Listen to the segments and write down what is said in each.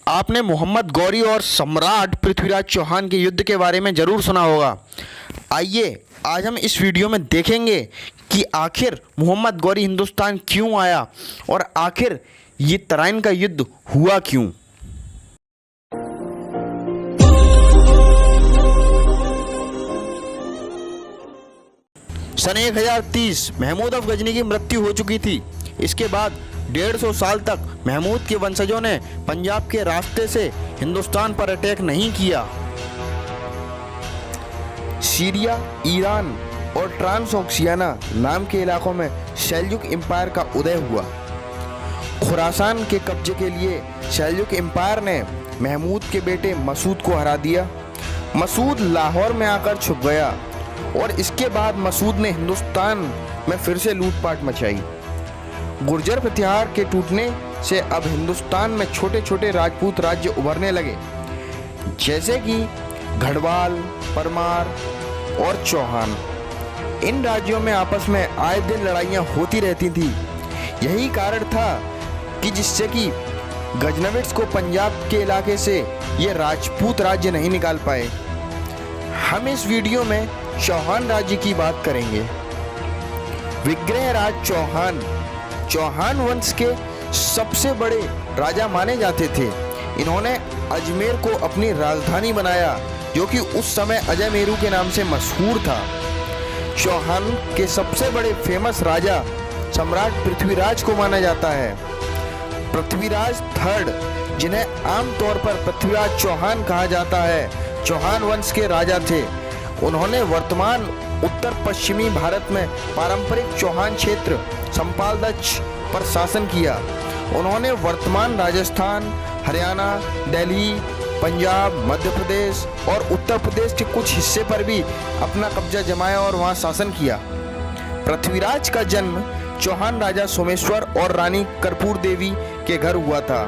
आपने मोहम्मद गौरी और सम्राट पृथ्वीराज चौहान के युद्ध के बारे में ज़रूर सुना होगा। आइए आज हम इस वीडियो में देखेंगे कि आखिर मोहम्मद गौरी हिंदुस्तान क्यों आया और आखिर ये तराइन का युद्ध हुआ क्यों। सन 1030 महमूद ऑफ गजनी की मृत्यु हो चुकी थी। इसके बाद 150 साल तक महमूद के वंशजों ने पंजाब के रास्ते से हिंदुस्तान पर अटैक नहीं किया। सीरिया, ईरान और ट्रांसओक्सियाना नाम के इलाकों में सेल्जुक एम्पायर का उदय हुआ। खुरासान के कब्जे के लिए सेल्जुक एम्पायर ने महमूद के बेटे मसूद को हरा दिया। मसूद लाहौर में आकर छुप गया और इसके बाद मसूद ने हिंदुस्तान में फिर से लूटपाट मचाई। गुर्जर प्रतिहार के टूटने से अब हिंदुस्तान में छोटे छोटे राजपूत राज्य उभरने लगे, जैसे कि गढ़वाल, परमार और चौहान। इन राज्यों में आपस में आए दिन लड़ाइयाँ होती रहती थी। यही कारण था कि जिससे कि गजनविट्स को पंजाब के इलाके से ये राजपूत राज्य नहीं निकाल पाए। हम इस वीडियो में चौहान राज्य की बात करेंगे। विग्रहराज चौहान वंश के सबसे बड़े राजा माने जाते थे। इन्होंने अजमेर को अपनी राजधानी बनाया, जो कि उस समय अजय मेरू के नाम से मशहूर था। चौहान के सबसे बड़े फेमस राजा सम्राट पृथ्वीराज को माना जाता है। पृथ्वीराज थर्ड, जिन्हें आमतौर पर पृथ्वीराज चौहान कहा जाता है, चौहान वंश के राजा थे। उन्होंने वर्तमान उत्तर पश्चिमी भारत में पारंपरिक चौहान क्षेत्र संपालदच पर शासन किया। उन्होंने वर्तमान राजस्थान, हरियाणा, दिल्ली, पंजाब, मध्य प्रदेश और उत्तर प्रदेश के कुछ हिस्से पर भी अपना कब्जा जमाया और वहां शासन किया। पृथ्वीराज का जन्म चौहान राजा सोमेश्वर और रानी कर्पूर देवी के घर हुआ था।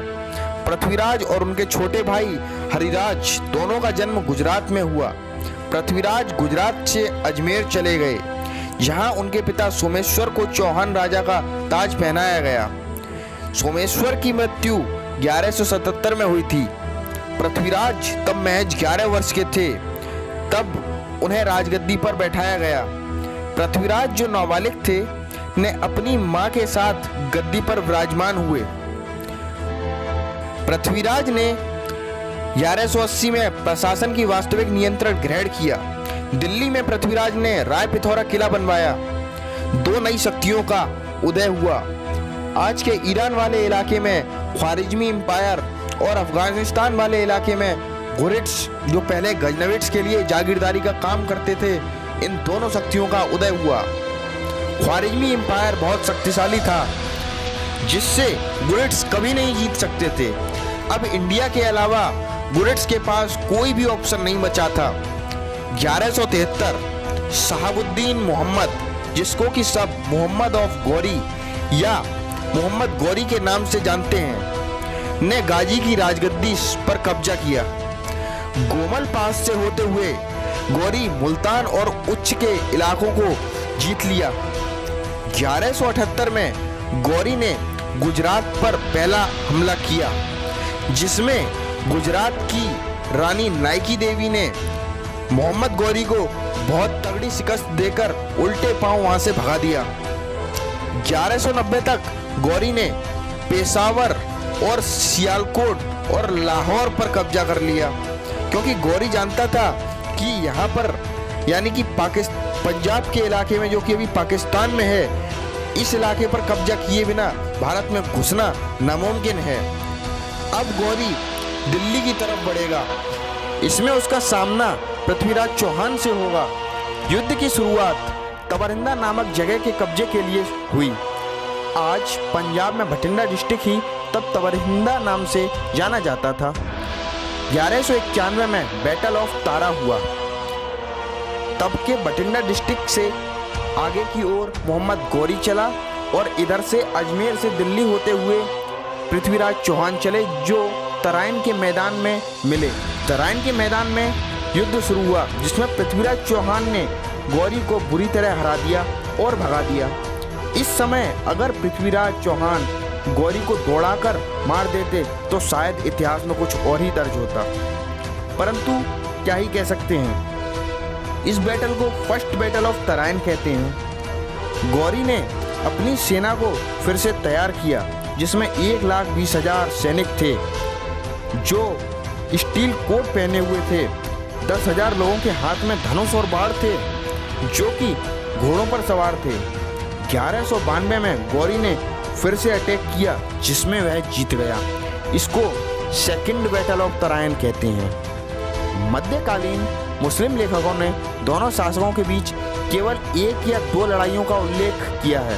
पृथ्वीराज और उनके छोटे भाई हरिराज दोनों का जन्म गुजरात में हुआ। पृथ्वीराज गुजरात से अजमेर चले गए, जहां उनके पिता सोमेश्वर को चौहान राजा का ताज पहनाया गया। सोमेश्वर की मृत्यु 1177 में हुई थी। पृथ्वीराज तब महज 11 वर्ष के थे, तब उन्हें राजगद्दी पर बैठाया गया। पृथ्वीराज जो नाबालिग थे ने अपनी मां के साथ गद्दी पर विराजमान हुए। पृथ्वीराज ने 1180 में प्रशासन की वास्तविक नियंत्रण ग्रहण किया। दिल्ली में पृथ्वीराज ने राय पिथौरा किला बनवाया। दो नई शक्तियों का उदय हुआ। आज के ईरान वाले इलाके में ख्वारिज्मी एम्पायर और अफगानिस्तान वाले इलाके में घुरिड्स, जो पहले गजनविट्स के लिए जागीरदारी का काम करते थे, इन दोनों शक्तियों का उदय हुआ। ख्वारिज्मी एम्पायर बहुत शक्तिशाली था, जिससे घुरिड्स कभी नहीं जीत सकते थे। अब इंडिया के अलावा घुरिड्स के पास कोई भी ऑप्शन नहीं बचा था। 1173 शहाबुद्दीन मोहम्मद, जिसको कि सब मोहम्मद ऑफ गौरी या मोहम्मद गौरी के नाम से जानते हैं, ने गाजी की राजगद्दी पर कब्जा किया। गोमल पास से होते हुए गौरी मुल्तान और उच्च के इलाकों को जीत लिया। 1178 में गौरी ने गुजरात पर पहला हमला किया, जिसमें गुजरात की रानी नायकी देवी ने मोहम्मद गौरी को बहुत तगड़ी शिकस्त देकर उल्टे पांव वहां से भगा दिया। 1190 तक गौरी ने पेशावर और सियालकोट और लाहौर पर कब्जा कर लिया, क्योंकि गौरी जानता था कि यहाँ पर यानी कि पंजाब के इलाके में, जो कि अभी पाकिस्तान में है, इस इलाके पर कब्जा किए बिना भारत में घुसना नामुमकिन है। अब गौरी दिल्ली की तरफ बढ़ेगा। इसमें उसका सामना पृथ्वीराज चौहान से होगा। युद्ध की शुरुआत तबरिंदा नामक जगह के कब्जे के लिए हुई। आज पंजाब में भटिंडा डिस्ट्रिक्ट ही तब तबरिंदा नाम से जाना जाता था। 1191 में बैटल ऑफ तारा हुआ। तब के भटिंडा डिस्ट्रिक्ट से आगे की ओर मोहम्मद गौरी चला और इधर से अजमेर से दिल्ली होते हुए पृथ्वीराज चौहान चले, जो तराइन के मैदान में मिले। तराइन के मैदान में युद्ध शुरू हुआ, जिसमें पृथ्वीराज चौहान ने गौरी को बुरी तरह हरा दिया और भगा दिया। इस समय अगर पृथ्वीराज चौहान गौरी को दौड़ाकर मार देते तो शायद इतिहास में कुछ और ही दर्ज होता। परंतु क्या ही कह सकते हैं, इस बैटल को फर्स्ट बैटल ऑफ तराइन कहते हैं। गौरी ने अपनी सेना को फिर से तैयार किया, जिसमें 1,20,000 सैनिक थे जो स्टील कोट पहने हुए थे। 10,000 लोगों के हाथ में धनुष और बाण थे जो कि घोड़ों पर सवार थे। 1192 में गौरी ने फिर से अटैक किया, जिसमें वह जीत गया। इसको सेकंड बैटल ऑफ तराइन कहते हैं। मध्यकालीन मुस्लिम लेखकों ने दोनों शासकों के बीच केवल 1 या 2 लड़ाइयों का उल्लेख किया है।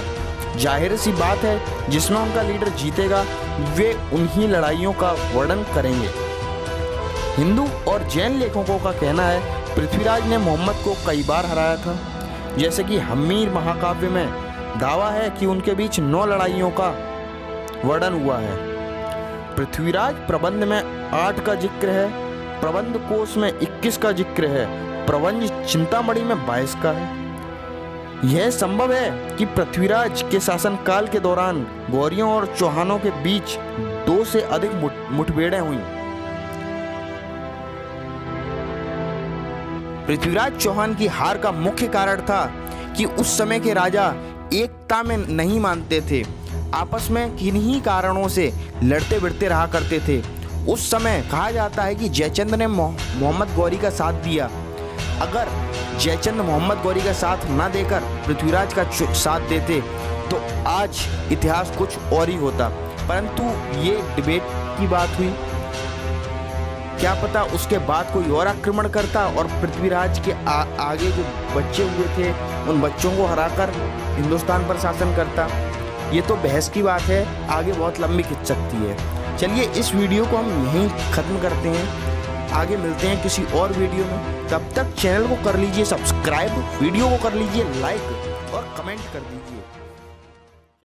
जाहिर सी बात है, जिसमें उनका लीडर जीतेगा वे उन्हीं लड़ाइयों का वर्णन करेंगे। हिंदू और जैन लेखकों का कहना है पृथ्वीराज ने मोहम्मद को कई बार हराया था। जैसे कि हम्मीर महाकाव्य में दावा है कि उनके बीच 9 लड़ाइयों का वर्णन हुआ है। पृथ्वीराज प्रबंध में 8 का जिक्र है, प्रबंध कोश में 21 का जिक्र है, प्रबंध चिंतामणि में 22 का है। यह संभव है कि पृथ्वीराज के शासनकाल के दौरान गौरियों और चौहानों के बीच 2 से अधिक मुठभेड़ें हुई। पृथ्वीराज चौहान की हार का मुख्य कारण था कि उस समय के राजा एकता में नहीं मानते थे, आपस में किन्हीं कारणों से लड़ते भिड़ते रहा करते थे। उस समय कहा जाता है कि जयचंद ने मोहम्मद गौरी का साथ दिया। अगर जयचंद मोहम्मद गौरी का साथ न देकर पृथ्वीराज का साथ देते तो आज इतिहास कुछ और ही होता। परंतु ये डिबेट की बात हुई, क्या पता उसके बाद कोई और आक्रमण करता और पृथ्वीराज के आगे जो बच्चे हुए थे उन बच्चों को हराकर हिंदुस्तान पर शासन करता। ये तो बहस की बात है, आगे बहुत लंबी खिंच सकती है। चलिए इस वीडियो को हम यहीं ख़त्म करते हैं, आगे मिलते हैं किसी और वीडियो में। तब तक चैनल को कर लीजिए सब्सक्राइब, वीडियो को कर लीजिए लाइक और कमेंट कर दीजिए।